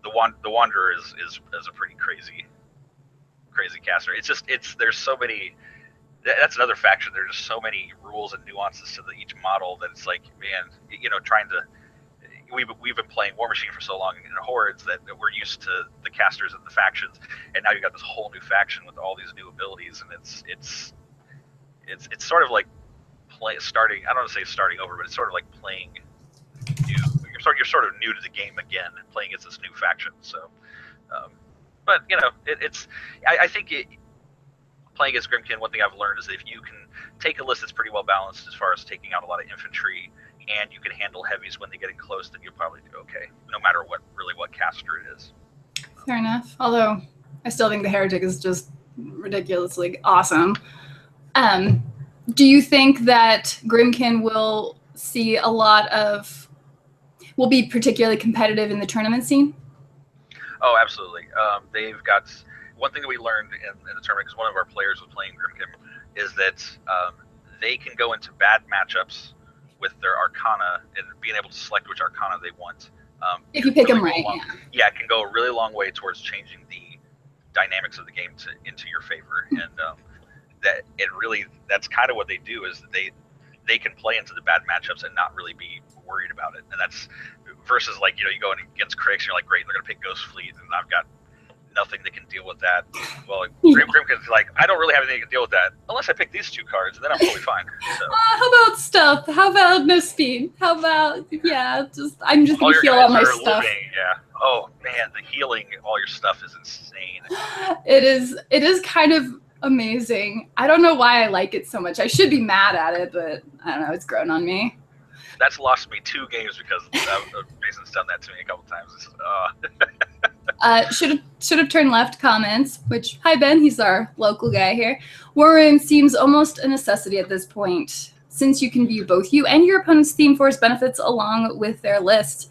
the Wanderer is a pretty crazy caster. There's so many. That's another faction. There's just so many rules and nuances to each model that it's like, man, trying to. We've been playing War Machine for so long in Hordes that we're used to the casters and the factions, and now you've got this whole new faction with all these new abilities, and it's sort of like starting. I don't want to say starting over, but it's sort of like playing new. You're sort of new to the game again, playing as this new faction. So, but I think playing against Grimkin, one thing I've learned is that if you can take a list that's pretty well balanced as far as taking out a lot of infantry, and you can handle heavies when they get in close, then you'll probably do okay, no matter what caster it is. Fair enough. Although I still think the Heretic is just ridiculously awesome. Do you think that Grimkin will be particularly competitive in the tournament scene? Oh, absolutely. They've got one thing that we learned in the tournament, because one of our players was playing Grimkin, is that they can go into bad matchups with their Arcana and being able to select which Arcana they want. If you pick them right, yeah, it can go a really long way towards changing the dynamics of the game into your favor, and that's kind of what they do, is they can play into the bad matchups and not really be worried about it, and that's versus like you go in against Crix and you're like, great, they're gonna pick Ghost Fleet, and I've got nothing that can deal with that. Well, Grimkin's like, I don't really have anything to deal with that unless I pick these two cards, and then I'm totally fine. So. How about stuff? How about no speed? How about I'm just gonna heal all my stuff. Yeah. Oh man, the healing all your stuff is insane. It is kind of amazing. I don't know why I like it so much. I should be mad at it, but I don't know. It's grown on me. That's lost me 2 games because Jason's done that to me a couple times. Should have turned left comments, which, hi Ben, he's our local guy here. War Room seems almost a necessity at this point, since you can view both you and your opponent's theme force benefits along with their list.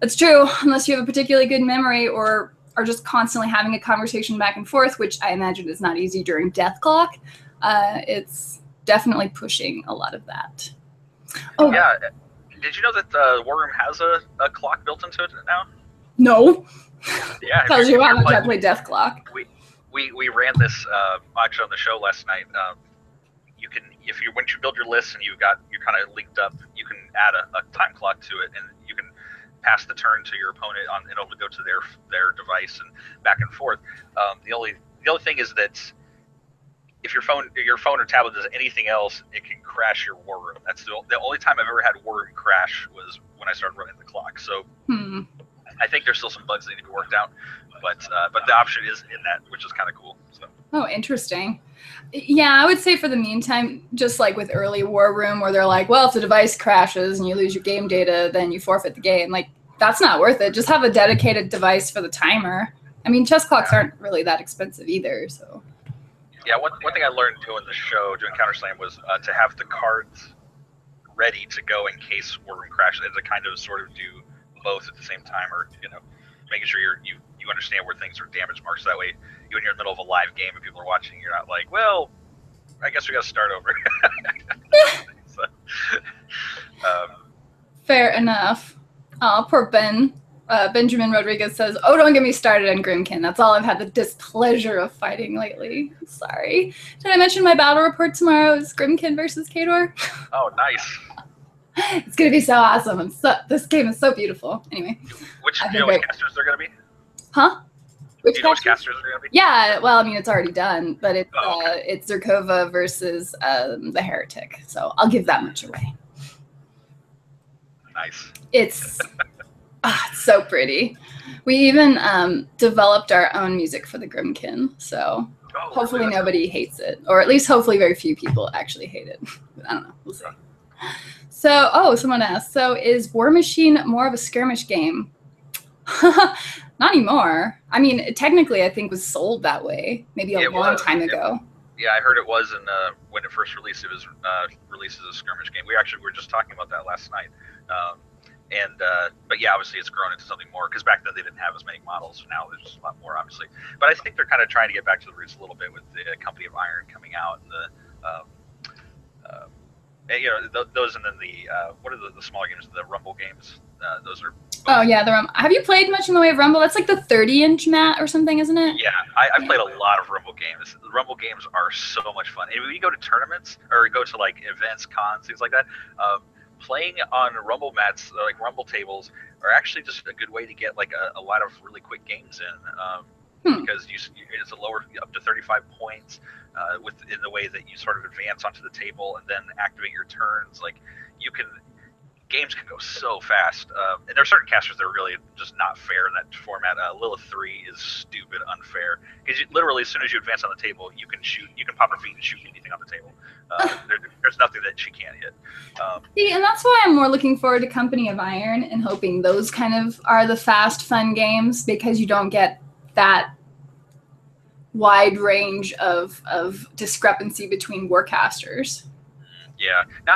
That's true, unless you have a particularly good memory or are just constantly having a conversation back and forth, which I imagine is not easy during Death Clock. It's definitely pushing a lot of that. Oh yeah, did you know that War Room has a clock built into it now? No. Yeah, tells you how much I play Death Clock. We ran this actually on the show last night. You can once you build your list and you're kind of linked up, you can add a time clock to it, and you can pass the turn to your opponent and it'll go to their device and back and forth. The only thing is that if your phone or tablet does anything else, it can crash your War Room. That's the only time I've ever had War Room crash was when I started running the clock. So I think there's still some bugs that need to be worked out, but the option is in that, which is kind of cool. So. Oh, interesting. Yeah, I would say for the meantime, just like with early War Room, where they're like, well, if the device crashes and you lose your game data, then you forfeit the game. Like, that's not worth it. Just have a dedicated device for the timer. I mean, chess clocks aren't really that expensive either, so. Yeah, one thing I learned doing Counterslam was to have the cards ready to go in case War Room crashes, and to kind of sort of do both at the same time, or making sure you understand where things are damage marks. That way, when you're in the middle of a live game and people are watching, you're not like, well, I guess we got to start over. So, fair enough. Oh, poor Ben. Benjamin Rodriguez says, oh, don't get me started on Grimkin. That's all I've had the displeasure of fighting lately. Sorry. Did I mention my battle report tomorrow is Grimkin versus Khador? Oh, nice. It's going to be so awesome. And this game is so beautiful. Anyway. Which casters they're going to be? Huh? Do you know which casters they're going to be? Yeah, well, I mean, it's already done, but it's Zerkova versus the Heretic. So I'll give that much away. Nice. It's so pretty. We even developed our own music for the Grimkin, so hopefully nobody hates it. Or at least hopefully very few people actually hate it. I don't know. We'll see. So, someone asked, so is War Machine more of a skirmish game? Not anymore. I mean, technically, I think it was sold that way, maybe a long time ago. Yeah, I heard it was when it first released. It was released as a skirmish game. We were just talking about that last night. But yeah, obviously it's grown into something more because back then they didn't have as many models. Now there's just a lot more, obviously. But I think they're kind of trying to get back to the roots a little bit with the Company of Iron coming out and those, and then what are the smaller games, the Rumble games? Those are. Oh yeah, the Rumble. Have you played much in the way of Rumble? That's like the 30-inch mat or something, isn't it? Yeah, I played a lot of Rumble games. The Rumble games are so much fun. And when you go to tournaments or go to like events, cons, things like that, playing on Rumble mats, like Rumble tables, are actually just a good way to get like a lot of really quick games in. Because it's a lower, up to 35 points in the way that you sort of advance onto the table and then activate your turns. Like games can go so fast. And there are certain casters that are really just not fair in that format. Lilith 3 is stupid unfair because literally as soon as you advance on the table, you can pop her feet and shoot anything on the table. There's nothing that she can't hit. See, and that's why I'm more looking forward to Company of Iron and hoping those kind of are the fast, fun games because you don't get that wide range of discrepancy between warcasters. Yeah. Now,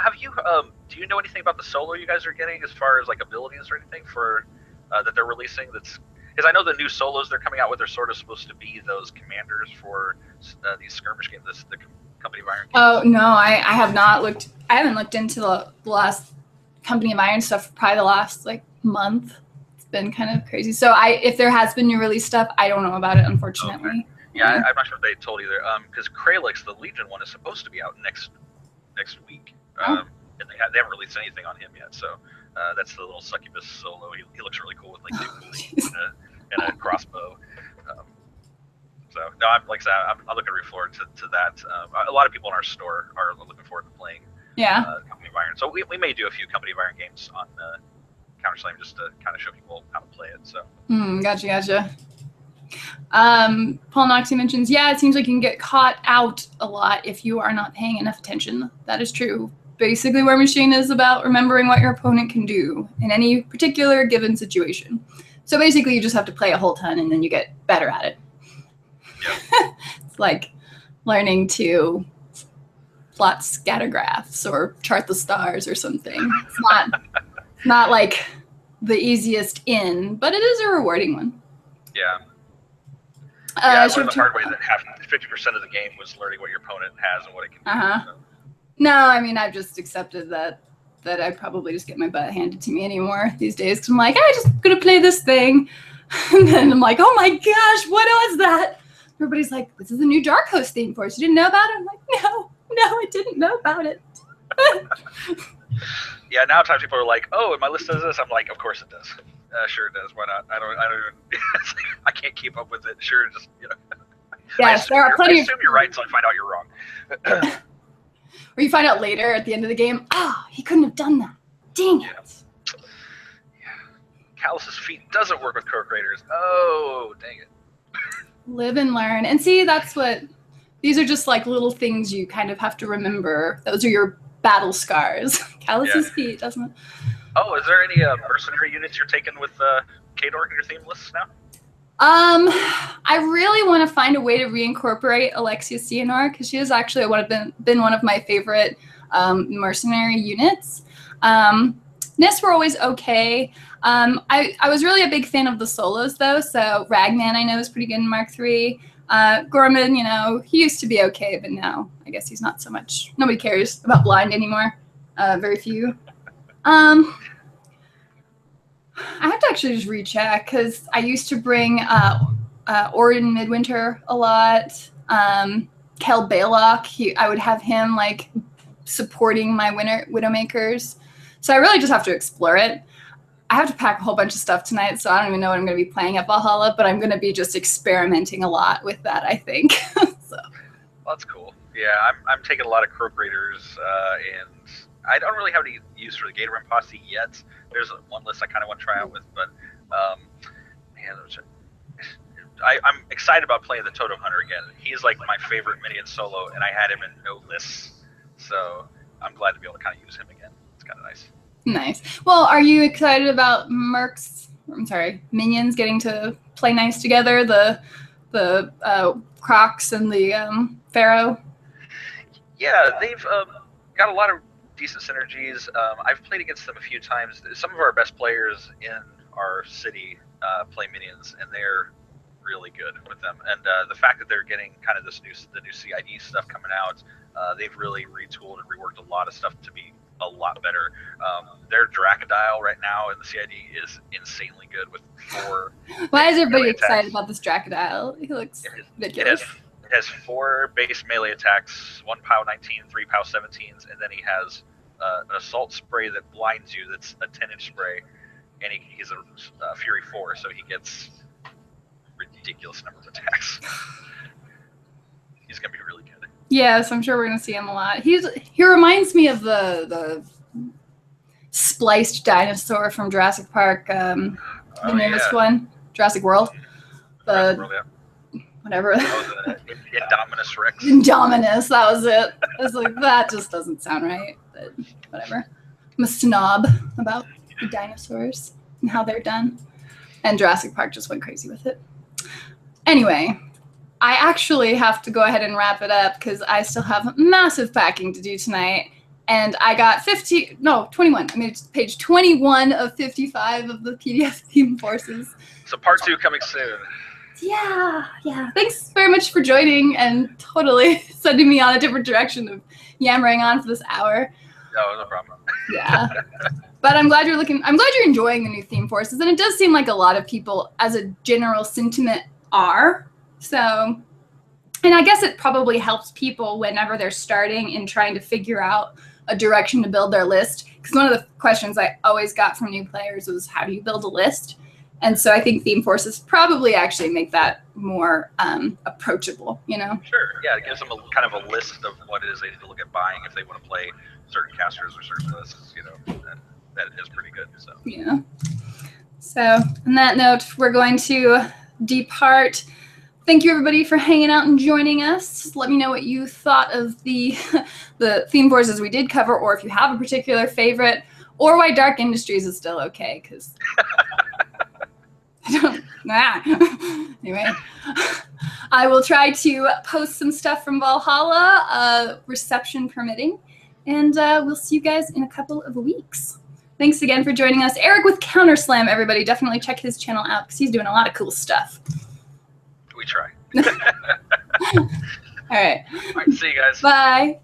do you know anything about the solo you guys are getting as far as like abilities or anything for that they're releasing? Because I know the new solos they're coming out with are sort of supposed to be those commanders for these skirmish games, the Company of Iron games. Oh no, I have not looked. I haven't looked into the last Company of Iron stuff for probably the last like month. It's been kind of crazy. So if there has been new release stuff, I don't know about it, unfortunately. Okay. Yeah, I'm not sure if they told either. Because Kralix, the Legion one, is supposed to be out next week. And they haven't released anything on him yet. So that's the little succubus solo. He looks really cool with like two boots and a crossbow. So no, I'm looking forward to that. A lot of people in our store are looking forward to playing Company of Iron. So we may do a few Company of Iron games on Counter-Slam just to kind of show people how to play it. So. Gotcha. Paul Noxie mentions, it seems like you can get caught out a lot if you are not paying enough attention. That is true. Basically, War Machine is about remembering what your opponent can do in any particular given situation. So basically, you just have to play a whole ton, and then you get better at it. Yeah. It's like learning to plot scattergraphs or chart the stars or something. It's not like the easiest in, but it is a rewarding one. Yeah. I learned the hard way that 50% of the game was learning what your opponent has and what it can do. So. No, I mean, I've just accepted that I probably just get my butt handed to me anymore these days because I'm like, I'm just going to play this thing. And then I'm like, oh my gosh, what was that? Everybody's like, this is a new Dark Host theme for us. You didn't know about it? I'm like, no, I didn't know about it. Yeah, nowadays people are like, oh, and my list does this. I'm like, of course it does. Sure it does. Why not? I don't even. I can't keep up with it. Sure, just Yes, there are plenty. I assume you're right until I find out you're wrong. Or you find out later at the end of the game, he couldn't have done that. Dang it. Yeah. Callus's feat doesn't work with Croak Raiders. Oh, dang it. Live and learn. And see, that's what. These are just like little things you kind of have to remember. Those are your battle scars. Callus's feat doesn't. Oh, is there any mercenary units you're taking with K-Dork in your theme lists now? I really want to find a way to reincorporate Alexia Cianor because she has actually been one of my favorite mercenary units. NIST were always okay. I was really a big fan of the solos though, so Ragman I know is pretty good in Mark III. Gorman, he used to be okay, but now I guess he's not so much. Nobody cares about Blind anymore. Very few. I have to actually just recheck because I used to bring Orin Midwinter a lot. Kel Baylock, I would have him like supporting my Widowmakers. So I really just have to explore it. I have to pack a whole bunch of stuff tonight, so I don't even know what I'm going to be playing at Valhalla, but I'm going to be just experimenting a lot with that, I think. So. Well, that's cool. Yeah, I'm taking a lot of Croak Raiders, and I don't really have any use for the Gatorman Posse yet. There's one list I kind of want to try out with, but man, I'm excited about playing the Totem Hunter again. He's like my favorite minion solo, and I had him in no lists, so I'm glad to be able to kind of use him again. It's kind of nice. Nice. Well, are you excited about Mercs I'm sorry, minions getting to play nice together. The Crocs and the Pharaoh. Yeah, they've got a lot of decent synergies. I've played against them a few times. Some of our best players in our city play minions, and they're really good with them. And the fact that they're getting kind of the new CID stuff coming out, they've really retooled and reworked a lot of stuff to be a lot better. Their Dracodile right now in the CID is insanely good with 4. Why is everybody excited about this Dracodile? He looks ridiculous. It has 4 base melee attacks, 1 POW 19, 3 POW 17s, and then he has an assault spray that blinds you. That's a 10-inch spray, and he's a Fury 4, so he gets ridiculous number of attacks. He's gonna be really good. Yes, I'm sure we're gonna see him a lot. He reminds me of the spliced dinosaur from Jurassic Park. The newest one, Jurassic World. Jurassic World, yeah. Whatever. That was Indominus Rex. Indominus, that was it. I was like, that just doesn't sound right, but whatever. I'm a snob about the dinosaurs and how they're done. And Jurassic Park just went crazy with it. Anyway, I actually have to go ahead and wrap it up because I still have massive packing to do tonight. And I got 21. I made page 21 of 55 of the PDF Theme Forces. So part 2 coming soon. Yeah. Thanks very much for joining and totally sending me on a different direction of yammering on for this hour. No problem. Yeah. But I'm glad you're enjoying the new Theme Forces, and it does seem like a lot of people, as a general sentiment, are. So, and I guess it probably helps people whenever they're starting and trying to figure out a direction to build their list. Because one of the questions I always got from new players was, how do you build a list? And so I think Theme Forces probably actually make that more approachable, you know? Sure, yeah, it gives them kind of a list of what it is they need to look at buying if they want to play certain casters or certain lists, you know, that is pretty good. So. Yeah. So on that note, we're going to depart. Thank you, everybody, for hanging out and joining us. Just let me know what you thought of the Theme Forces we did cover, or if you have a particular favorite, or why Dark Industries is still okay, because... Anyway, I will try to post some stuff from Valhalla, reception permitting, and we'll see you guys in a couple of weeks. Thanks again for joining us. Eric with Counterslam, everybody. Definitely check his channel out because he's doing a lot of cool stuff. We try. All right. All right, see you guys. Bye.